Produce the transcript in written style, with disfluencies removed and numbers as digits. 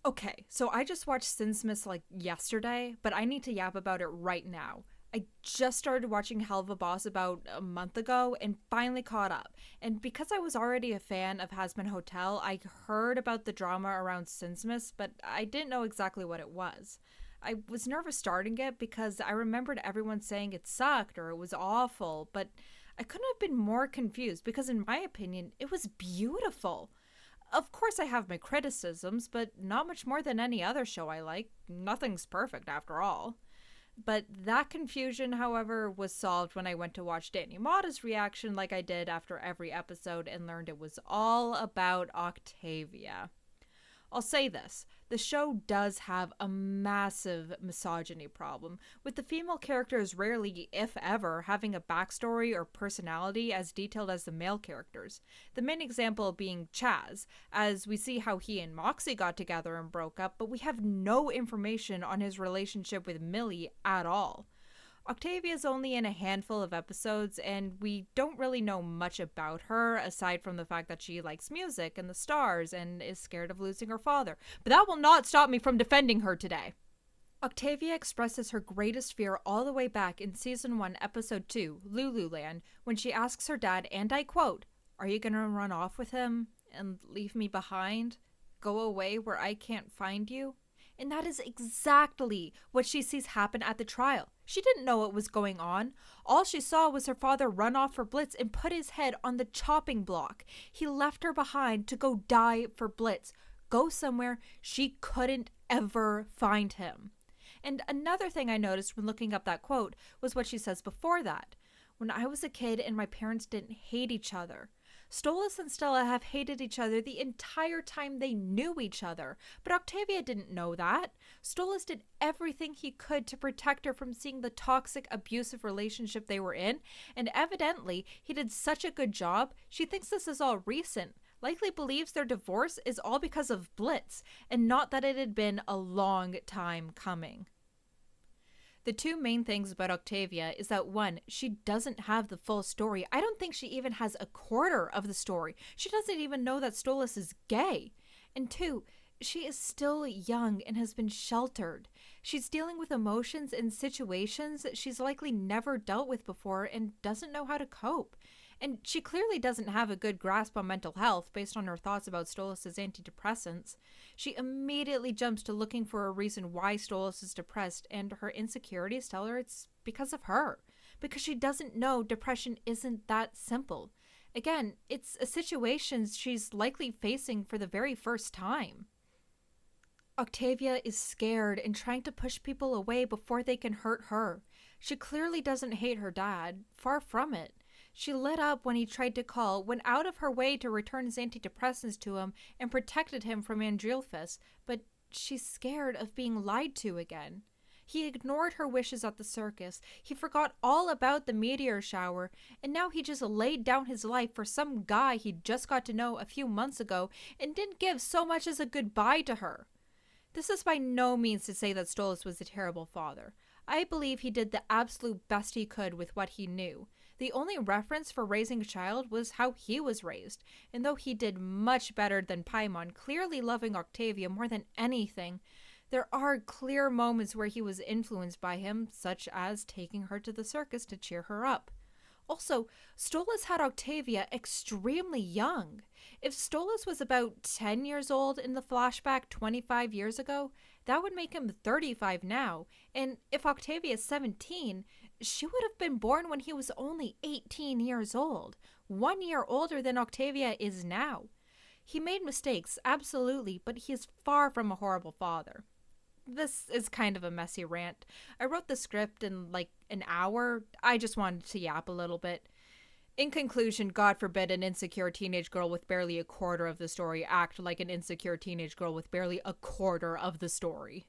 Okay, so I just watched Sinsmas like yesterday, but I need to yap about it right now. I just started watching Helluva Boss about a month ago and finally caught up. And because I was already a fan of Hasbin Hotel, I heard about the drama around Sinsmas, but I didn't know exactly what it was. I was nervous starting it because I remembered everyone saying it sucked or it was awful, but I couldn't have been more confused because, in my opinion, it was beautiful. Of course, I have my criticisms, but not much more than any other show I like. Nothing's perfect after all. But that confusion, however, was solved when I went to watch Danny Motta's reaction like I did after every episode and learned it was all about Octavia. I'll say this, the show does have a massive misogyny problem, with the female characters rarely, if ever, having a backstory or personality as detailed as the male characters. The main example being Chaz, as we see how he and Moxie got together and broke up, but we have no information on his relationship with Millie at all. Octavia's only in a handful of episodes, and we don't really know much about her aside from the fact that she likes music and the stars and is scared of losing her father. But that will not stop me from defending her today. Octavia expresses her greatest fear all the way back in season 1, episode 2, Lululand, when she asks her dad, and I quote, "Are you gonna run off with him and leave me behind? Go away where I can't find you?" And that is exactly what she sees happen at the trial. She didn't know what was going on. All she saw was her father run off for Blitz and put his head on the chopping block. He left her behind to go die for Blitz, go somewhere she couldn't ever find him. And another thing I noticed when looking up that quote was what she says before that. When I was a kid and my parents didn't hate each other. Stolas and Stella have hated each other the entire time they knew each other, but Octavia didn't know that. Stolas did everything he could to protect her from seeing the toxic, abusive relationship they were in, and evidently he did such a good job, she thinks this is all recent. Likely believes their divorce is all because of Blitz, and not that it had been a long time coming. The two main things about Octavia is that one, she doesn't have the full story. I don't think she even has a quarter of the story. She doesn't even know that Stolas is gay. And two, she is still young and has been sheltered. She's dealing with emotions and situations she's likely never dealt with before and doesn't know how to cope. And she clearly doesn't have a good grasp on mental health based on her thoughts about Stolas' antidepressants. She immediately jumps to looking for a reason why Stolas is depressed, and her insecurities tell her it's because of her. Because she doesn't know depression isn't that simple. Again, it's a situation she's likely facing for the very first time. Octavia is scared and trying to push people away before they can hurt her. She clearly doesn't hate her dad, far from it. She lit up when he tried to call, went out of her way to return his antidepressants to him, and protected him from Andrilphus, but she's scared of being lied to again. He ignored her wishes at the circus, he forgot all about the meteor shower, and now he just laid down his life for some guy he just got to know a few months ago and didn't give so much as a goodbye to her. This is by no means to say that Stolas was a terrible father. I believe he did the absolute best he could with what he knew. The only reference for raising a child was how he was raised, and though he did much better than Paimon, clearly loving Octavia more than anything, there are clear moments where he was influenced by him, such as taking her to the circus to cheer her up. Also, Stolas had Octavia extremely young. If Stolas was about 10 years old in the flashback 25 years ago, that would make him 35 now. And if Octavia is 17, she would have been born when he was only 18 years old, 1 year older than Octavia is now. He made mistakes, absolutely, but he is far from a horrible father. This is kind of a messy rant. I wrote the script in like an hour. I just wanted to yap a little bit. In conclusion, God forbid an insecure teenage girl with barely a quarter of the story act like an insecure teenage girl with barely a quarter of the story.